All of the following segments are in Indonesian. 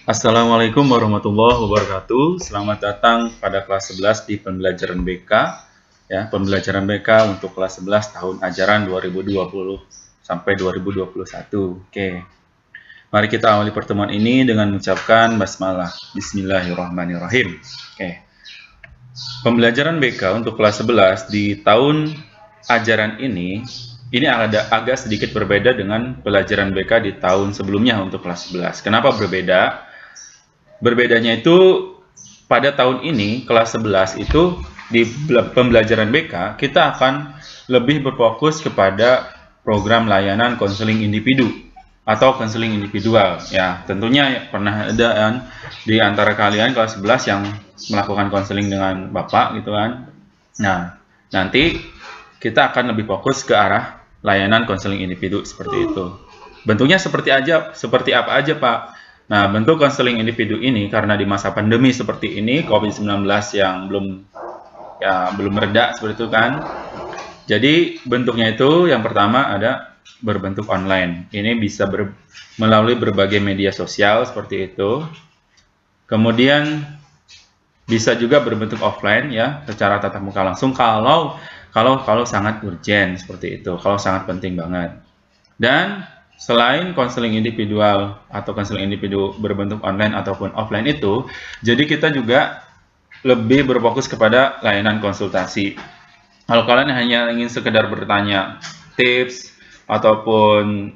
Assalamualaikum warahmatullahi wabarakatuh. Selamat datang pada kelas 11 di pembelajaran BK. Ya, pembelajaran BK untuk kelas 11 tahun ajaran 2020 sampai 2021. Oke. Mari kita awali pertemuan ini dengan mengucapkan basmalah. Bismillahirrahmanirrahim. Oke. Pembelajaran BK untuk kelas 11 di tahun ajaran ini ada agak sedikit berbeda dengan pelajaran BK di tahun sebelumnya untuk kelas 11. Kenapa berbeda? Berbedanya itu pada tahun ini kelas 11 itu di pembelajaran BK kita akan lebih berfokus kepada program layanan konseling individu atau konseling individual. Ya, tentunya pernah ada kan di antara kalian kelas 11 yang melakukan konseling dengan Bapak gitu kan. Nah, nanti kita akan lebih fokus ke arah layanan konseling individu seperti itu. Bentuknya seperti apa aja, Pak? Nah, bentuk konseling individu ini karena di masa pandemi seperti ini, COVID-19 yang belum mereda seperti itu kan. Jadi, bentuknya itu yang pertama ada berbentuk online. Ini bisa melalui berbagai media sosial seperti itu. Kemudian bisa juga berbentuk offline ya, secara tatap muka langsung kalau sangat urgent seperti itu, kalau sangat penting banget. Dan selain konseling individual atau konseling individu berbentuk online ataupun offline itu, jadi kita juga lebih berfokus kepada layanan konsultasi. Kalau kalian hanya ingin sekedar bertanya tips ataupun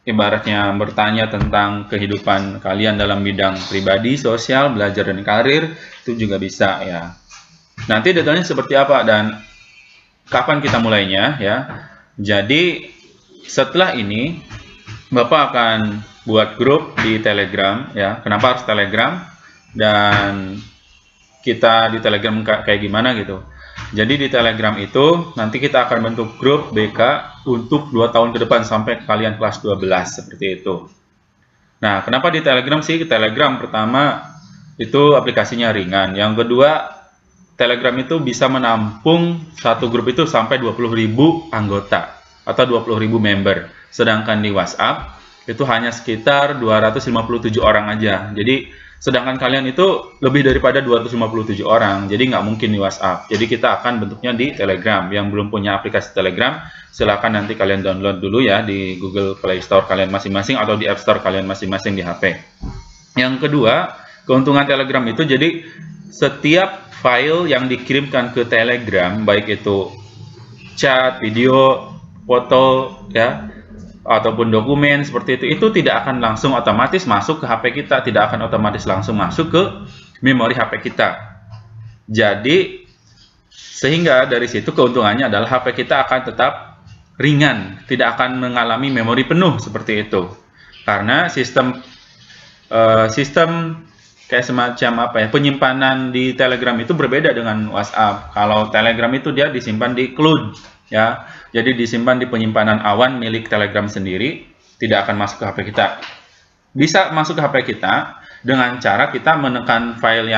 ibaratnya bertanya tentang kehidupan kalian dalam bidang pribadi, sosial, belajar dan karir, itu juga bisa ya. Nanti detailnya seperti apa dan kapan kita mulainya ya. Jadi setelah ini Bapak akan buat grup di Telegram ya. Kenapa harus Telegram? Dan kita di Telegram kayak gimana gitu. Jadi di Telegram itu nanti kita akan bentuk grup BK untuk 2 tahun ke depan sampai kalian kelas 12 seperti itu. Nah, kenapa di Telegram sih? Telegram pertama itu aplikasinya ringan. Yang kedua, Telegram itu bisa menampung satu grup itu sampai 20.000 anggota atau 20.000 member. Sedangkan di WhatsApp itu hanya sekitar 257 orang aja. Jadi sedangkan kalian itu lebih daripada 257 orang. Jadi nggak mungkin di WhatsApp. Jadi kita akan bentuknya di Telegram. Yang belum punya aplikasi Telegram, silakan nanti kalian download dulu ya di Google Play Store kalian masing-masing atau di App Store kalian masing-masing di HP. Yang kedua, keuntungan Telegram itu jadi setiap file yang dikirimkan ke Telegram, baik itu chat, video, foto, ya, ataupun dokumen seperti itu tidak akan langsung otomatis masuk ke HP kita, tidak akan otomatis langsung masuk ke memori HP kita. Jadi, sehingga dari situ keuntungannya adalah HP kita akan tetap ringan, tidak akan mengalami memori penuh seperti itu. Karena sistem kayak semacam penyimpanan di Telegram itu berbeda dengan WhatsApp. Kalau Telegram itu dia disimpan di cloud ya. Jadi disimpan di penyimpanan awan milik Telegram sendiri, tidak akan masuk ke HP kita. Bisa masuk ke HP kita dengan cara kita menekan file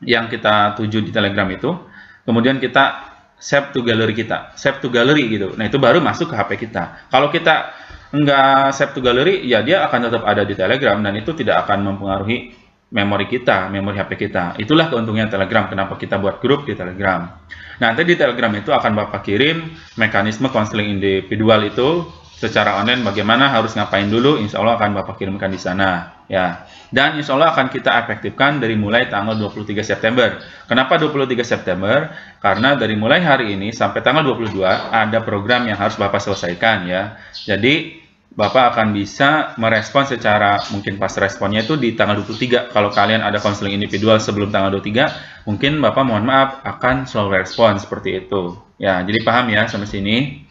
yang kita tuju di Telegram itu, kemudian kita save to gallery kita, save to gallery gitu. Nah, itu baru masuk ke HP kita. Kalau kita nggak save to gallery, ya dia akan tetap ada di Telegram dan itu tidak akan mempengaruhi memori kita, memori HP kita. Itulah keuntungan Telegram, kenapa kita buat grup di Telegram. Nanti di Telegram itu akan Bapak kirim mekanisme konseling individual itu secara online, bagaimana harus ngapain dulu, insya Allah akan Bapak kirimkan di sana. Ya. Dan insya Allah akan kita efektifkan dari mulai tanggal 23 September. Kenapa 23 September? Karena dari mulai hari ini sampai tanggal 22 ada program yang harus Bapak selesaikan ya. Jadi Bapak akan bisa merespon secara, mungkin pas responnya itu di tanggal 23. Kalau kalian ada konseling individual sebelum tanggal 23, mungkin Bapak mohon maaf akan slow respon seperti itu. Ya, jadi paham ya sampai sini.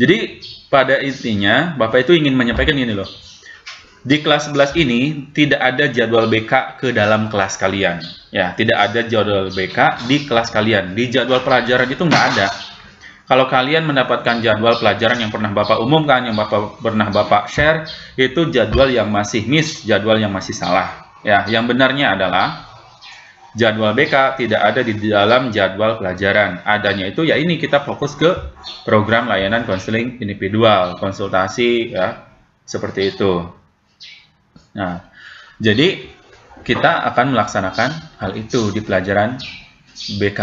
Jadi pada intinya Bapak itu ingin menyampaikan ini loh. Di kelas 11 ini tidak ada jadwal BK ke dalam kelas kalian. Ya, tidak ada jadwal BK di kelas kalian. Di jadwal pelajaran itu nggak ada. Kalau kalian mendapatkan jadwal pelajaran yang pernah Bapak umumkan, yang pernah Bapak share, itu jadwal yang masih miss, jadwal yang masih salah. Ya, yang benarnya adalah jadwal BK tidak ada di dalam jadwal pelajaran. Adanya itu ya ini kita fokus ke program layanan konseling individual, konsultasi ya, seperti itu. Nah, Jadi kita akan melaksanakan hal itu di pelajaran BK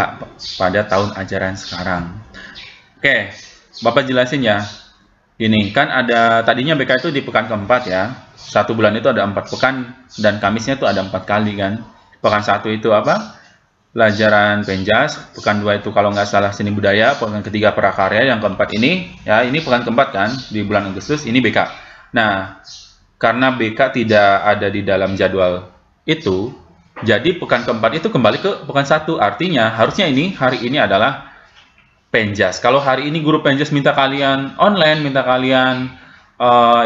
pada tahun ajaran sekarang. Oke, Bapak jelasin ya. Ini kan ada tadinya BK itu di pekan keempat ya. 1 bulan itu ada 4 pekan dan Kamisnya itu ada 4 kali kan. Pekan 1 itu apa? Pelajaran Penjas. Pekan 2 itu kalau nggak salah seni budaya. Pekan ketiga prakarya. Yang keempat ini ya, ini pekan keempat kan di bulan Agustus. Ini BK. Nah, karena BK tidak ada di dalam jadwal itu, jadi pekan keempat itu kembali ke pekan 1. Artinya harusnya ini hari ini adalah Penjas. Kalau hari ini guru Penjas minta kalian online, minta kalian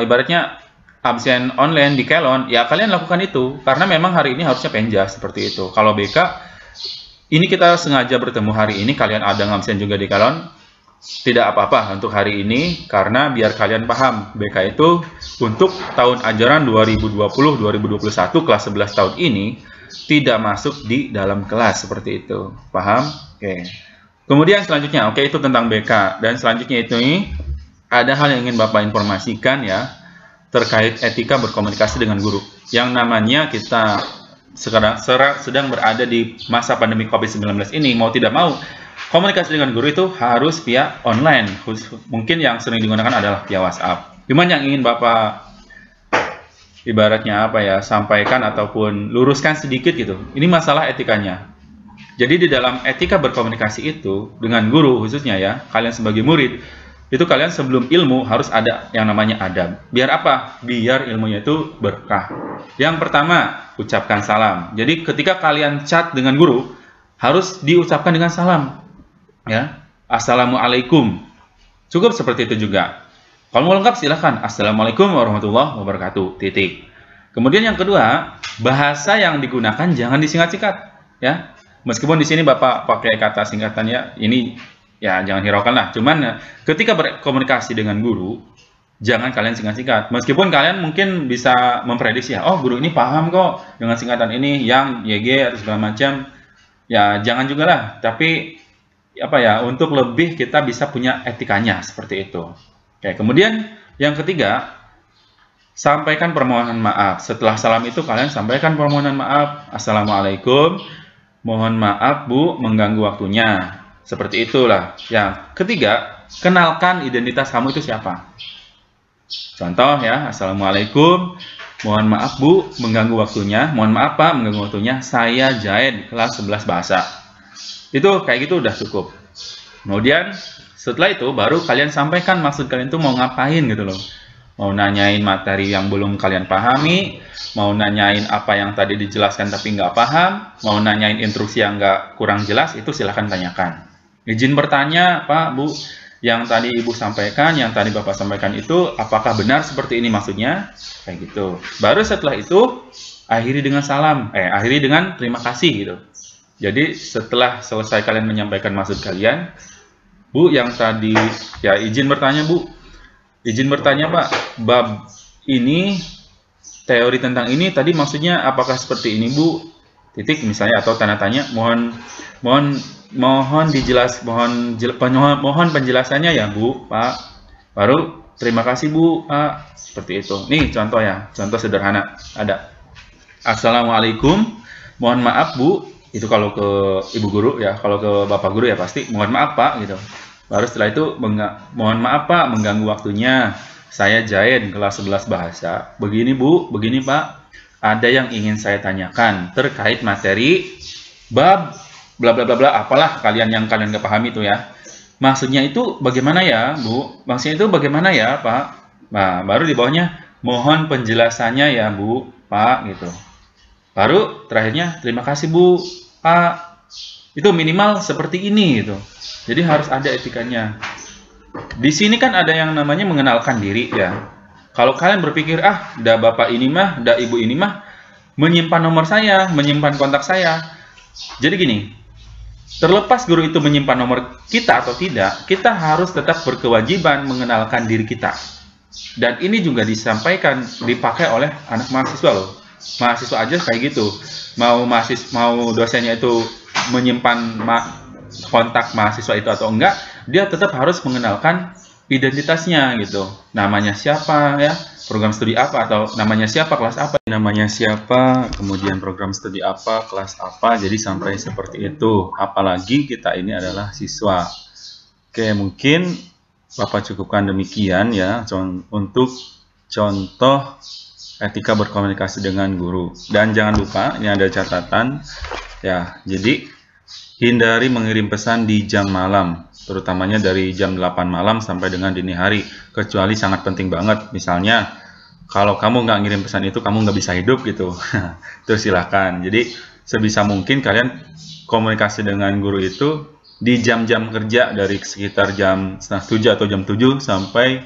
ibaratnya absen online di Kelon, ya kalian lakukan itu. Karena memang hari ini harusnya Penjas seperti itu. Kalau BK, ini kita sengaja bertemu hari ini, kalian ada ngabsen juga di Kelon, tidak apa-apa untuk hari ini, karena biar kalian paham, BK itu untuk tahun ajaran 2020-2021 kelas 11 tahun ini, tidak masuk di dalam kelas seperti itu. Paham? Oke. Kemudian selanjutnya, oke, itu tentang BK. Dan selanjutnya itu ada hal yang ingin Bapak informasikan ya, terkait etika berkomunikasi dengan guru. Yang namanya kita sekarang sedang berada di masa pandemi COVID-19 ini, mau tidak mau, komunikasi dengan guru itu harus via online. Mungkin yang sering digunakan adalah via WhatsApp. Cuman yang ingin Bapak ibaratnya apa ya, sampaikan ataupun luruskan sedikit gitu. Ini masalah etikanya. Jadi di dalam etika berkomunikasi itu dengan guru khususnya ya, kalian sebagai murid, itu kalian sebelum ilmu harus ada yang namanya adab. Biar apa? Biar ilmunya itu berkah. Yang pertama, ucapkan salam. Jadi ketika kalian chat dengan guru, harus diucapkan dengan salam. Ya, Assalamualaikum. Cukup seperti itu juga. Kalau mau lengkap silahkan. Assalamualaikum warahmatullahi wabarakatuh. Titik. Kemudian yang kedua, bahasa yang digunakan jangan disingkat-singkat. Ya. Meskipun di sini Bapak pakai kata singkatannya, ini ya jangan hiraukan lah. Cuman ketika berkomunikasi dengan guru, jangan kalian singkat-singkat. Meskipun kalian mungkin bisa memprediksi ya, oh guru ini paham kok dengan singkatan ini, yang, YG atau segala macam. Ya jangan juga lah. Tapi apa ya, untuk lebih kita bisa punya etikanya seperti itu. Oke, kemudian yang ketiga, sampaikan permohonan maaf. Setelah salam itu kalian sampaikan permohonan maaf. Assalamualaikum. Mohon maaf Bu, mengganggu waktunya. Seperti itulah. Yang ketiga, kenalkan identitas kamu itu siapa. Contoh ya, Assalamualaikum. Mohon maaf Bu, mengganggu waktunya. Mohon maaf Pak, mengganggu waktunya. Saya Jaid, kelas 11 bahasa. Itu kayak gitu udah cukup. Kemudian setelah itu baru kalian sampaikan maksud kalian itu mau ngapain gitu loh. Mau nanyain materi yang belum kalian pahami, mau nanyain apa yang tadi dijelaskan tapi nggak paham, mau nanyain instruksi yang nggak kurang jelas, itu silahkan tanyakan. Izin bertanya, Pak, Bu, yang tadi Ibu sampaikan, yang tadi Bapak sampaikan itu, apakah benar seperti ini maksudnya? Kayak gitu. Baru setelah itu, akhiri dengan salam, akhiri dengan terima kasih gitu. Jadi setelah selesai kalian menyampaikan maksud kalian, Bu, yang tadi, ya izin bertanya Bu, izin bertanya Pak, bab ini, teori tentang ini tadi maksudnya apakah seperti ini Bu? Titik misalnya, atau tanda tanya, mohon penjelasannya ya Bu, Pak. Baru terima kasih Bu, Pak. Seperti itu. Nih contoh ya, contoh sederhana ada. Assalamualaikum, mohon maaf Bu. Itu kalau ke ibu guru ya, kalau ke bapak guru ya pasti mohon maaf Pak gitu. Baru setelah itu mohon maaf Pak mengganggu waktunya. Saya Jain kelas 11 bahasa. Begini Bu, begini Pak. Ada yang ingin saya tanyakan terkait materi bab bla bla bla bla, apalah kalian yang kalian nggak pahami itu ya. Maksudnya itu bagaimana ya Bu? Maksudnya itu bagaimana ya Pak? Nah, baru di bawahnya mohon penjelasannya ya Bu, Pak gitu. Baru terakhirnya terima kasih Bu, Pak. Itu minimal seperti ini gitu. Jadi harus ada etikanya. Di sini kan ada yang namanya mengenalkan diri ya. Kalau kalian berpikir, dah bapak ini mah, dah ibu ini mah, menyimpan nomor saya, menyimpan kontak saya. Jadi gini, terlepas guru itu menyimpan nomor kita atau tidak, kita harus tetap berkewajiban mengenalkan diri kita. Dan ini juga disampaikan, dipakai oleh anak mahasiswa loh. Mahasiswa aja kayak gitu. Mau dosennya itu menyimpan kontak mahasiswa itu atau enggak, dia tetap harus mengenalkan identitasnya gitu. Namanya siapa ya, program studi apa, atau namanya siapa, kelas apa, namanya siapa, kemudian program studi apa, kelas apa. Jadi sampai seperti itu. Apalagi kita ini adalah siswa. Oke, mungkin Bapak cukupkan demikian ya untuk contoh etika berkomunikasi dengan guru. Dan jangan lupa, ini ada catatan ya. Jadi hindari mengirim pesan di jam malam, terutamanya dari jam 8 malam sampai dengan dini hari, kecuali sangat penting banget. Misalnya, kalau kamu nggak ngirim pesan itu, kamu nggak bisa hidup gitu. Itu silahkan. Jadi, sebisa mungkin kalian komunikasi dengan guru itu di jam-jam kerja, dari sekitar jam 6:30 atau jam 7 sampai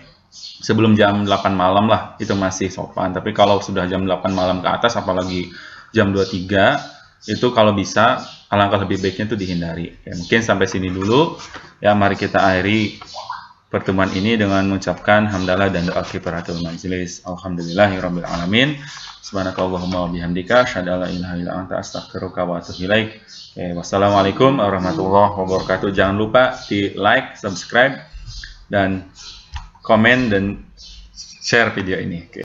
sebelum jam 8 malam lah, itu masih sopan. Tapi kalau sudah jam 8 malam ke atas, apalagi jam 23, itu kalau bisa alangkah lebih baiknya itu dihindari. Ya, mungkin sampai sini dulu ya. Mari kita akhiri pertemuan ini dengan mengucapkan hamdalah dan doa kifaratul majelis. Alhamdulillahirabbil alamin. Subhanakallahumma wa bihamdika asyhadu an la ilaha illa anta astaghfiruka wa atubu ilaik. Wassalamualaikum warahmatullahi wabarakatuh. Jangan lupa di like, subscribe, dan komen dan share video ini.